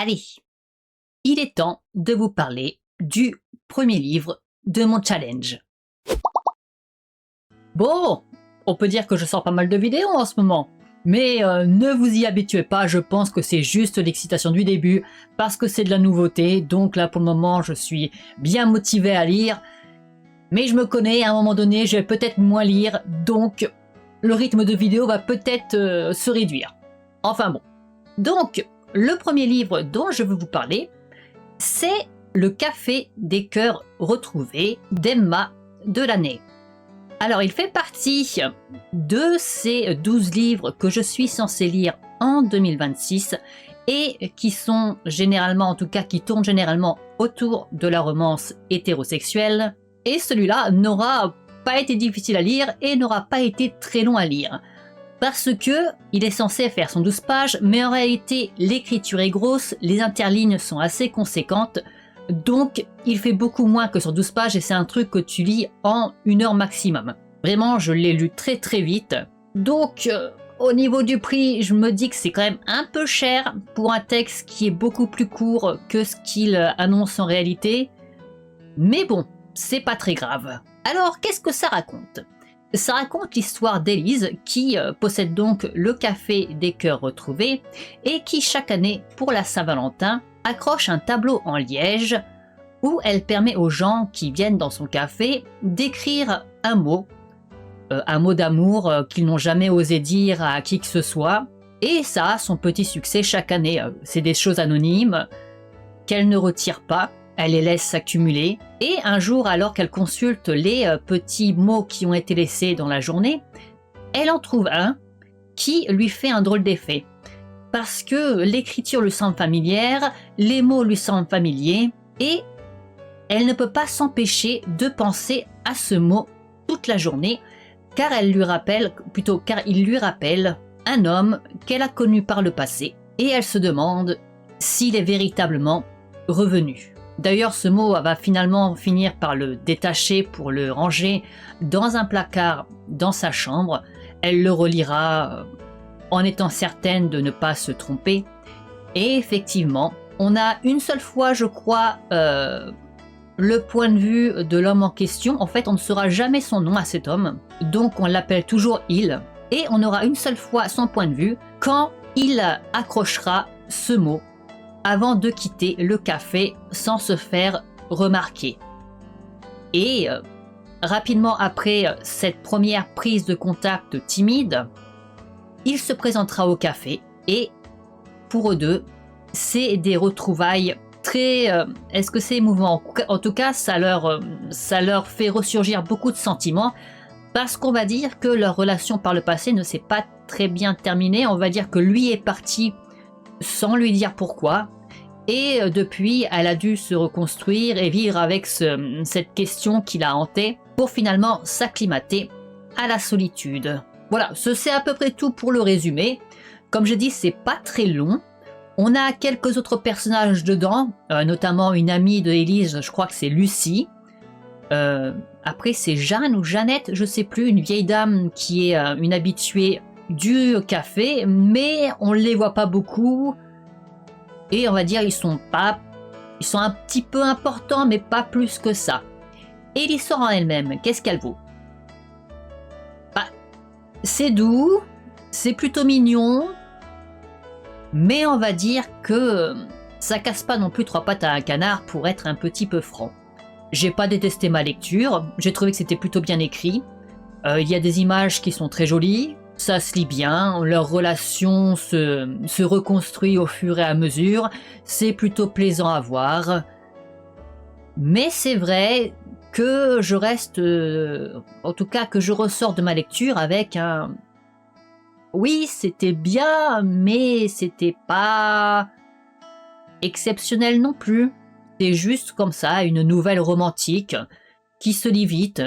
Allez, il est temps de vous parler du premier livre de mon challenge. Bon, on peut dire que je sors pas mal de vidéos en ce moment, mais ne vous y habituez pas, je pense que c'est juste l'excitation du début, parce que c'est de la nouveauté, donc là pour le moment je suis bien motivé à lire, mais je me connais, à un moment donné je vais peut-être moins lire, donc le rythme de vidéo va peut-être se réduire. Enfin bon, donc le premier livre dont je veux vous parler, c'est Le Café des Cœurs Retrouvés d'Emma Delaney. Alors il fait partie de ces 12 livres que je suis censé lire en 2026 et qui sont généralement, en tout cas qui tournent généralement autour de la romance hétérosexuelle. Et celui-là n'aura pas été difficile à lire et n'aura pas été très long à lire. Parce que il est censé faire 112 pages, mais en réalité l'écriture est grosse, les interlignes sont assez conséquentes, donc il fait beaucoup moins que sur 12 pages et c'est un truc que tu lis en 1 heure maximum. Vraiment, je l'ai lu très très vite. Donc au niveau du prix, je me dis que c'est quand même un peu cher pour un texte qui est beaucoup plus court que ce qu'il annonce en réalité. Mais bon, c'est pas très grave. Alors qu'est-ce que ça raconte ? Ça raconte l'histoire d'Élise qui possède donc le Café des Cœurs Retrouvés et qui chaque année pour la Saint-Valentin accroche un tableau en liège où elle permet aux gens qui viennent dans son café d'écrire un mot d'amour qu'ils n'ont jamais osé dire à qui que ce soit, et ça a son petit succès chaque année. C'est des choses anonymes qu'elle ne retire pas, elle les laisse s'accumuler, et un jour, alors qu'elle consulte les petits mots qui ont été laissés dans la journée, elle en trouve un qui lui fait un drôle d'effet. Parce que l'écriture lui semble familière, les mots lui semblent familiers, et elle ne peut pas s'empêcher de penser à ce mot toute la journée, car il lui rappelle un homme qu'elle a connu par le passé, et elle se demande s'il est véritablement revenu. D'ailleurs, ce mot va finalement finir par le détacher pour le ranger dans un placard dans sa chambre. Elle le relira en étant certaine de ne pas se tromper. Et effectivement, on a une seule fois, je crois, le point de vue de l'homme en question. En fait, on ne saura jamais son nom à cet homme, donc on l'appelle toujours il. Et on aura une seule fois son point de vue quand il accrochera ce mot avant de quitter le café sans se faire remarquer. Et rapidement après cette première prise de contact timide, il se présentera au café et pour eux deux, c'est des retrouvailles très... est-ce que c'est émouvant ? En tout cas, ça leur fait ressurgir beaucoup de sentiments parce qu'on va dire que leur relation par le passé ne s'est pas très bien terminée. On va dire que lui est parti sans lui dire pourquoi. Et depuis, elle a dû se reconstruire et vivre avec cette question qui la hantait pour finalement s'acclimater à la solitude. Voilà, c'est à peu près tout pour le résumé. Comme je dis, c'est pas très long. On a quelques autres personnages dedans, notamment une amie de Élise, je crois que c'est Lucie. Après, c'est Jeanne ou Jeannette, je sais plus, une vieille dame qui est une habituée du café, mais on ne les voit pas beaucoup. Et on va dire ils sont un petit peu importants, mais pas plus que ça. Et l'histoire en elle-même, qu'est-ce qu'elle vaut ? C'est doux, c'est plutôt mignon, mais on va dire que ça casse pas non plus 3 pattes à un canard pour être un petit peu franc. J'ai pas détesté ma lecture, j'ai trouvé que c'était plutôt bien écrit. Il y a des images qui sont très jolies, ça se lit bien, leur relation se reconstruit au fur et à mesure, c'est plutôt plaisant à voir. Mais c'est vrai que je reste, en tout cas que je ressors de ma lecture avec un... Oui, c'était bien, mais c'était pas exceptionnel non plus. C'est juste comme ça, une nouvelle romantique qui se lit vite,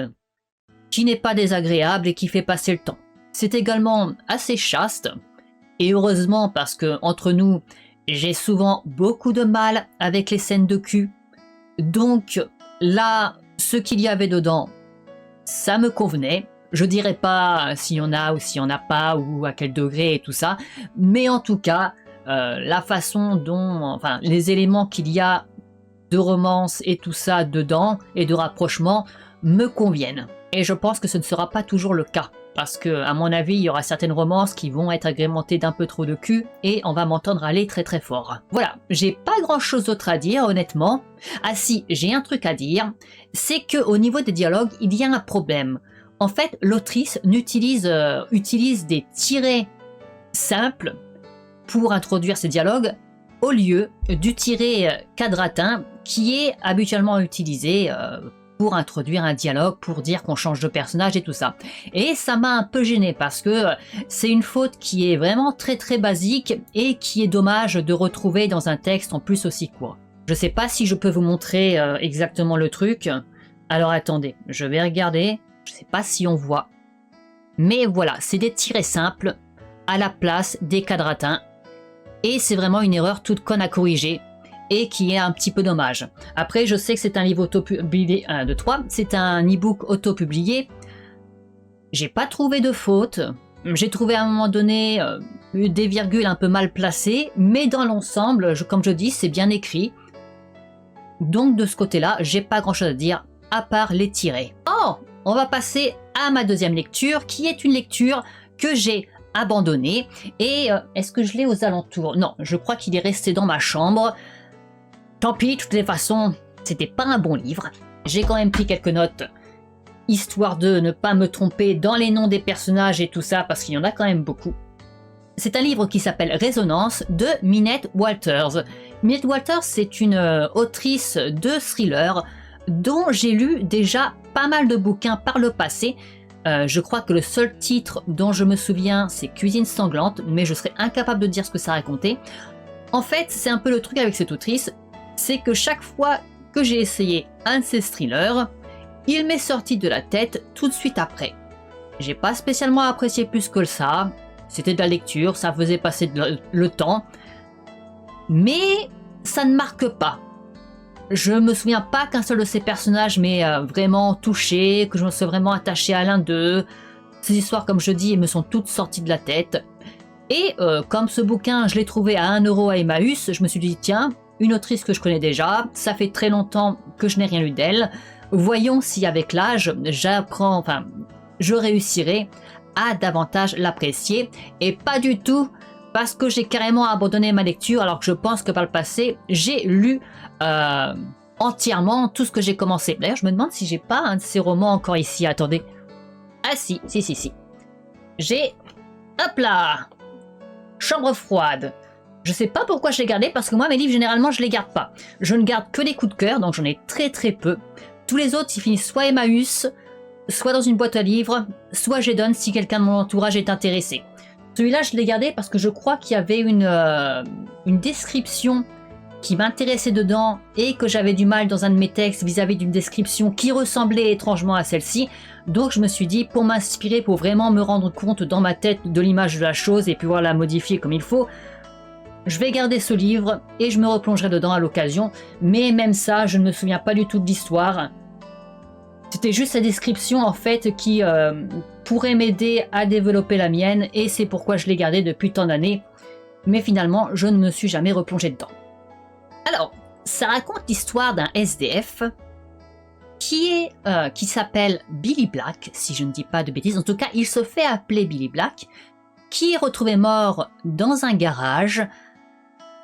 qui n'est pas désagréable et qui fait passer le temps. C'est également assez chaste, et heureusement parce que, entre nous, j'ai souvent beaucoup de mal avec les scènes de cul. Donc là, ce qu'il y avait dedans, ça me convenait. Je dirais pas s'il y en a ou s'il y en a pas, ou à quel degré et tout ça, mais en tout cas, la façon dont, enfin, les éléments qu'il y a de romance et tout ça dedans, et de rapprochement, me conviennent. Et je pense que ce ne sera pas toujours le cas. Parce que, à mon avis, il y aura certaines romances qui vont être agrémentées d'un peu trop de cul, et on va m'entendre aller très très fort. Voilà, j'ai pas grand chose d'autre à dire, honnêtement. Ah si, j'ai un truc à dire, c'est que au niveau des dialogues, il y a un problème. En fait, l'autrice utilise des tirets simples pour introduire ses dialogues, au lieu du tiret quadratin qui est habituellement utilisé pour introduire un dialogue, pour dire qu'on change de personnage et tout ça. Et ça m'a un peu gêné parce que c'est une faute qui est vraiment très très basique et qui est dommage de retrouver dans un texte en plus aussi court. Je sais pas si je peux vous montrer exactement le truc. Alors attendez, je vais regarder. Je sais pas si on voit. Mais voilà, c'est des tirets simples à la place des quadratins. Et c'est vraiment une erreur toute conne à corriger. Et qui est un petit peu dommage. Après, je sais que c'est un livre auto-publié, 1, 2, 3, c'est un e-book auto-publié. J'ai pas trouvé de faute. J'ai trouvé à un moment donné des virgules un peu mal placées, mais dans l'ensemble, comme je dis, c'est bien écrit. Donc de ce côté-là, j'ai pas grand-chose à dire, à part les tirets. Oh, on va passer à ma deuxième lecture, qui est une lecture que j'ai abandonnée. Et est-ce que je l'ai aux alentours? Non, je crois qu'il est resté dans ma chambre. Tant pis, de toutes les façons, c'était pas un bon livre. J'ai quand même pris quelques notes, histoire de ne pas me tromper dans les noms des personnages et tout ça, parce qu'il y en a quand même beaucoup. C'est un livre qui s'appelle Résonance de Minette Walters. Minette Walters, c'est une autrice de thriller dont j'ai lu déjà pas mal de bouquins par le passé. Je crois que le seul titre dont je me souviens, c'est Cuisine sanglante, mais je serais incapable de dire ce que ça racontait. En fait, c'est un peu le truc avec cette autrice, c'est que chaque fois que j'ai essayé un de ces thrillers, il m'est sorti de la tête tout de suite après. J'ai pas spécialement apprécié plus que ça, c'était de la lecture, ça faisait passer le temps, mais ça ne marque pas. Je me souviens pas qu'un seul de ces personnages m'ait vraiment touché, que je me sois vraiment attaché à l'un d'eux. Ces histoires, comme je dis, me sont toutes sorties de la tête. Et comme ce bouquin, je l'ai trouvé à 1 € à Emmaüs, je me suis dit, tiens, une autrice que je connais déjà, ça fait très longtemps que je n'ai rien lu d'elle, voyons si avec l'âge, je réussirai à davantage l'apprécier, et pas du tout parce que j'ai carrément abandonné ma lecture, alors que je pense que par le passé, j'ai lu entièrement tout ce que j'ai commencé. D'ailleurs, je me demande si j'ai pas un de ces romans encore ici, attendez. Ah si. J'ai, hop là, Chambre froide. Je sais pas pourquoi je l'ai gardé, parce que moi, mes livres, généralement, je les garde pas. Je ne garde que les coups de cœur, donc j'en ai très très peu. Tous les autres, ils finissent soit Emmaüs, soit dans une boîte à livres, soit je les donne si quelqu'un de mon entourage est intéressé. Celui-là, je l'ai gardé parce que je crois qu'il y avait une description qui m'intéressait dedans et que j'avais du mal dans un de mes textes vis-à-vis d'une description qui ressemblait étrangement à celle-ci. Donc je me suis dit, pour m'inspirer, pour vraiment me rendre compte dans ma tête de l'image de la chose et pouvoir la modifier comme il faut, je vais garder ce livre et je me replongerai dedans à l'occasion. Mais même ça, je ne me souviens pas du tout de l'histoire. C'était juste la description en fait qui pourrait m'aider à développer la mienne et c'est pourquoi je l'ai gardé depuis tant d'années. Mais finalement, je ne me suis jamais replongé dedans. Alors, ça raconte l'histoire d'un SDF qui s'appelle Billy Black, si je ne dis pas de bêtises. En tout cas, il se fait appeler Billy Black, qui est retrouvé mort dans un garage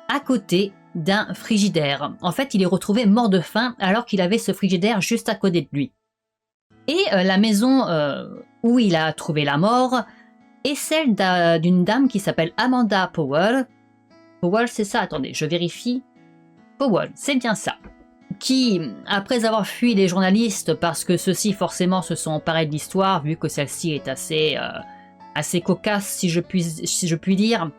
à côté d'un frigidaire. En fait, il est retrouvé mort de faim alors qu'il avait ce frigidaire juste à côté de lui. Et la maison où il a trouvé la mort est celle d'une dame qui s'appelle Amanda Powell. Powell, c'est ça? Attendez, je vérifie. Powell, c'est bien ça. Qui, après avoir fui les journalistes parce que ceux-ci forcément se sont emparés de l'histoire, vu que celle-ci est assez cocasse si je puis dire,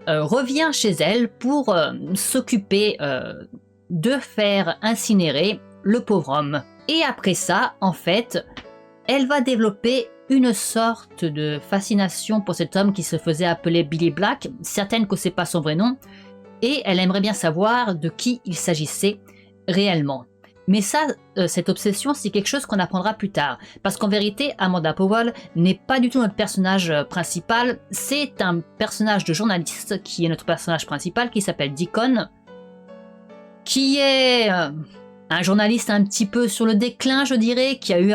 revient chez elle pour s'occuper de faire incinérer le pauvre homme. Et après ça, en fait, elle va développer une sorte de fascination pour cet homme qui se faisait appeler Billy Black, certaine que c'est pas son vrai nom, et elle aimerait bien savoir de qui il s'agissait réellement. Mais ça, cette obsession, c'est quelque chose qu'on apprendra plus tard. Parce qu'en vérité, Amanda Powell n'est pas du tout notre personnage principal. C'est un personnage de journaliste qui est notre personnage principal, qui s'appelle Deacon, qui est un journaliste un petit peu sur le déclin, je dirais, qui a eu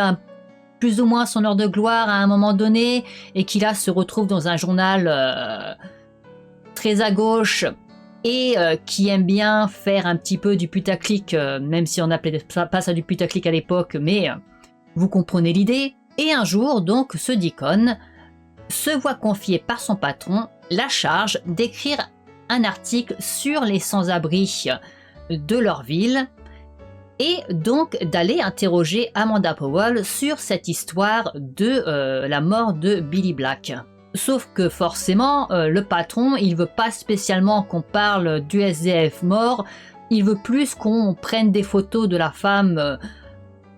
plus ou moins son heure de gloire à un moment donné, et qui là se retrouve dans un journal très à gauche, et qui aime bien faire un petit peu du putaclic, même si on n'appelait pas ça du putaclic à l'époque, mais vous comprenez l'idée. Et un jour, donc, ce Deacon se voit confier par son patron la charge d'écrire un article sur les sans-abri de leur ville, et donc d'aller interroger Amanda Powell sur cette histoire de la mort de Billy Black. Sauf que forcément, le patron, il veut pas spécialement qu'on parle du SDF mort, il veut plus qu'on prenne des photos de la femme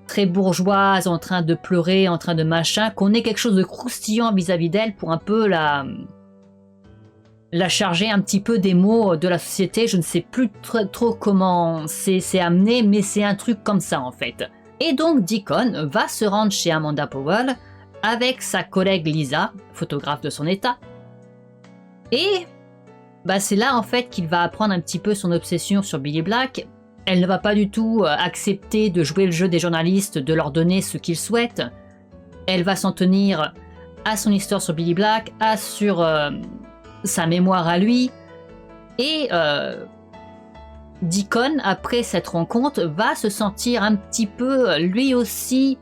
très bourgeoise, en train de pleurer, en train de machin, qu'on ait quelque chose de croustillant vis-à-vis d'elle pour un peu la charger un petit peu des maux de la société. Je ne sais plus trop comment c'est amené, mais c'est un truc comme ça en fait. Et donc Deacon va se rendre chez Amanda Powell, avec sa collègue Lisa, photographe de son état. Et c'est là en fait qu'il va apprendre un petit peu son obsession sur Billy Black. Elle ne va pas du tout accepter de jouer le jeu des journalistes, de leur donner ce qu'ils souhaitent. Elle va s'en tenir à son histoire sur Billy Black, sur sa mémoire à lui. Et Deacon, après cette rencontre, va se sentir un petit peu lui aussi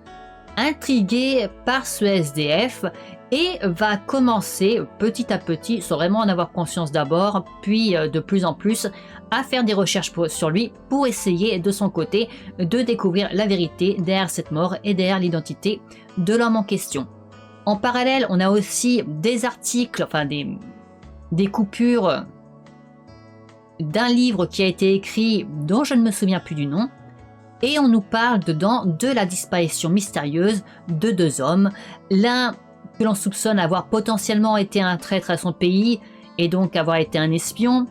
intrigué par ce SDF et va commencer petit à petit, sans vraiment en avoir conscience d'abord, puis de plus en plus, à faire des recherches sur lui pour essayer de son côté de découvrir la vérité derrière cette mort et derrière l'identité de l'homme en question. En parallèle, on a aussi des articles, enfin des coupures d'un livre qui a été écrit dont je ne me souviens plus du nom. Et on nous parle dedans de la disparition mystérieuse de deux hommes, l'un que l'on soupçonne avoir potentiellement été un traître à son pays et donc avoir été un espion,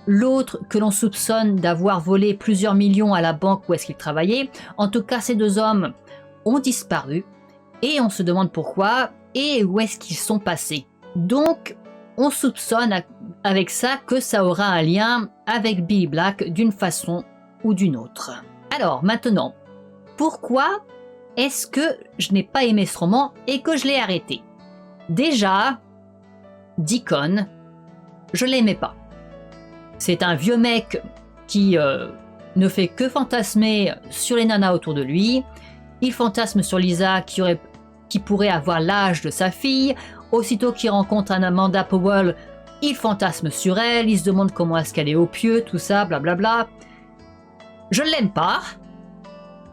l'autre que l'on soupçonne d'avoir volé plusieurs millions à la banque où est-ce qu'il travaillait. En tout cas, ces deux hommes ont disparu et on se demande pourquoi et où est-ce qu'ils sont passés. Donc, on soupçonne avec ça que ça aura un lien avec Billy Black d'une façon ou d'une autre. Alors maintenant, pourquoi est-ce que je n'ai pas aimé ce roman et que je l'ai arrêté? Déjà, Deacon, je l'aimais pas. C'est un vieux mec qui ne fait que fantasmer sur les nanas autour de lui. Il fantasme sur Lisa qui pourrait avoir l'âge de sa fille. Aussitôt qu'il rencontre un Amanda Powell, il fantasme sur elle, il se demande comment est-ce qu'elle est au pieu, tout ça, blablabla. Je ne l'aime pas.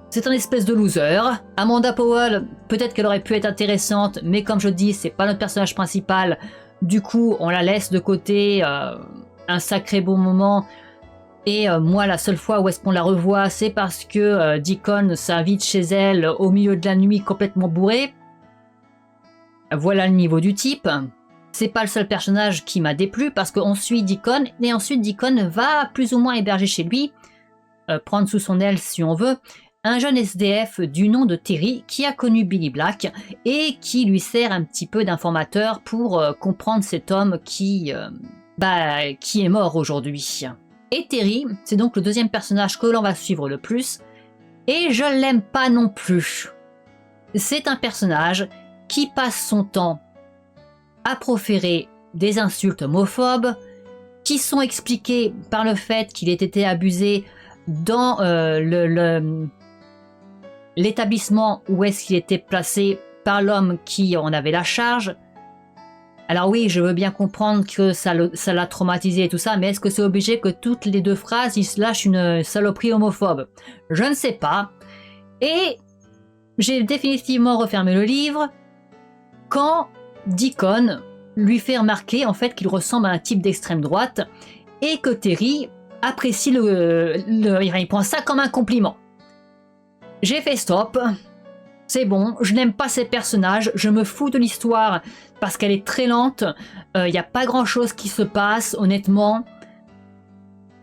C'est un espèce de loser. Amanda Powell, peut-être qu'elle aurait pu être intéressante, mais comme je dis, c'est pas notre personnage principal. Du coup, on la laisse de côté un sacré bon moment. Et moi, la seule fois où est-ce qu'on la revoit, c'est parce que Deacon s'invite chez elle au milieu de la nuit complètement bourré. Voilà le niveau du type. C'est pas le seul personnage qui m'a déplu parce qu'on suit Deacon et ensuite Deacon va plus ou moins héberger chez lui, prendre sous son aile si on veut, un jeune SDF du nom de Terry qui a connu Billy Black et qui lui sert un petit peu d'informateur pour comprendre cet homme qui est mort aujourd'hui. Et Terry, c'est donc le deuxième personnage que l'on va suivre le plus et je l'aime pas non plus. C'est un personnage qui passe son temps à proférer des insultes homophobes qui sont expliquées par le fait qu'il ait été abusé dans l'établissement où est-ce qu'il était placé par l'homme qui en avait la charge. Alors oui, je veux bien comprendre que ça l'a traumatisé et tout ça, mais est-ce que c'est obligé que toutes les deux phrases, il se lâche une saloperie homophobe? Je ne sais pas. Et j'ai définitivement refermé le livre quand Deacon lui fait remarquer en fait qu'il ressemble à un type d'extrême droite et que Terry apprécie il prend ça comme un compliment. J'ai fait stop, c'est bon, je n'aime pas ces personnages, je me fous de l'histoire parce qu'elle est très lente, il n'y a pas grand chose qui se passe honnêtement.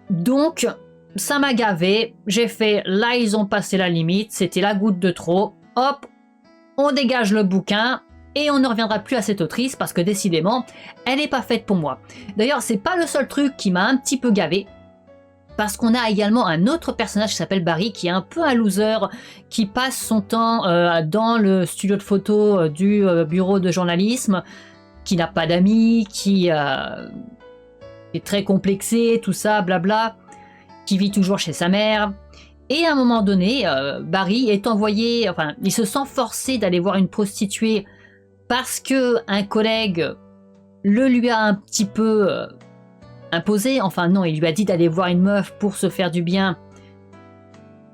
Donc ça m'a gavé, j'ai fait, là ils ont passé la limite, c'était la goutte de trop, hop, on dégage le bouquin, et on ne reviendra plus à cette autrice parce que décidément, elle n'est pas faite pour moi. D'ailleurs, c'est pas le seul truc qui m'a un petit peu gavé, parce qu'on a également un autre personnage qui s'appelle Barry, qui est un peu un loser, qui passe son temps dans le studio de photo du bureau de journalisme, qui n'a pas d'amis, qui est très complexé, tout ça, blabla, qui vit toujours chez sa mère. Et à un moment donné, Barry est envoyé, enfin, il se sent forcé d'aller voir une prostituée parce que un collègue le lui a un petit peu imposé. Enfin non, il lui a dit d'aller voir une meuf pour se faire du bien.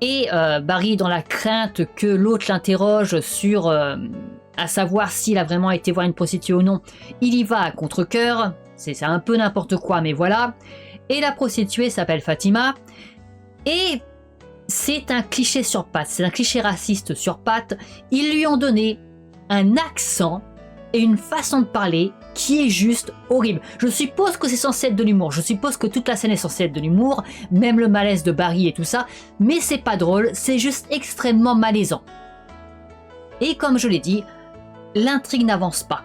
Et Barry, dans la crainte que l'autre l'interroge sur à savoir s'il a vraiment été voir une prostituée ou non, il y va à contre-cœur. C'est un peu n'importe quoi, mais voilà. Et la prostituée s'appelle Fatima. Et c'est un cliché sur pattes, c'est un cliché raciste sur pattes. Ils lui ont donné un accent et une façon de parler qui est juste horrible. Je suppose que c'est censé être de l'humour, je suppose que toute la scène est censée être de l'humour, même le malaise de Barry et tout ça, mais c'est pas drôle, c'est juste extrêmement malaisant. Et comme je l'ai dit, l'intrigue n'avance pas.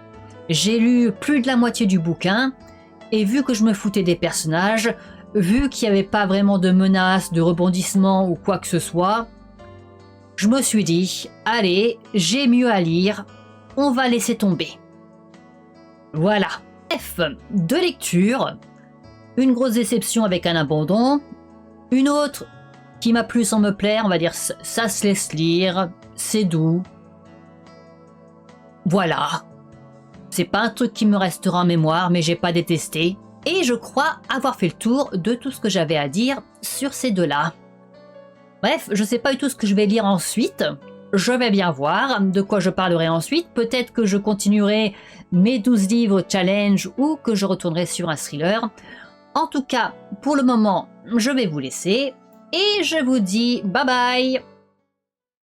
J'ai lu plus de la moitié du bouquin, et vu que je me foutais des personnages, vu qu'il n'y avait pas vraiment de menaces, de rebondissements ou quoi que ce soit, je me suis dit, allez, j'ai mieux à lire, on va laisser tomber. Voilà. Bref, deux lectures, une grosse déception avec un abandon, une autre qui m'a plu sans me plaire, on va dire ça se laisse lire, c'est doux. Voilà. C'est pas un truc qui me restera en mémoire, mais j'ai pas détesté. Et je crois avoir fait le tour de tout ce que j'avais à dire sur ces deux-là. Bref, je sais pas du tout ce que je vais lire ensuite. Je vais bien voir de quoi je parlerai ensuite. Peut-être que je continuerai mes 12 livres challenge ou que je retournerai sur un thriller. En tout cas, pour le moment, je vais vous laisser. Et je vous dis bye bye!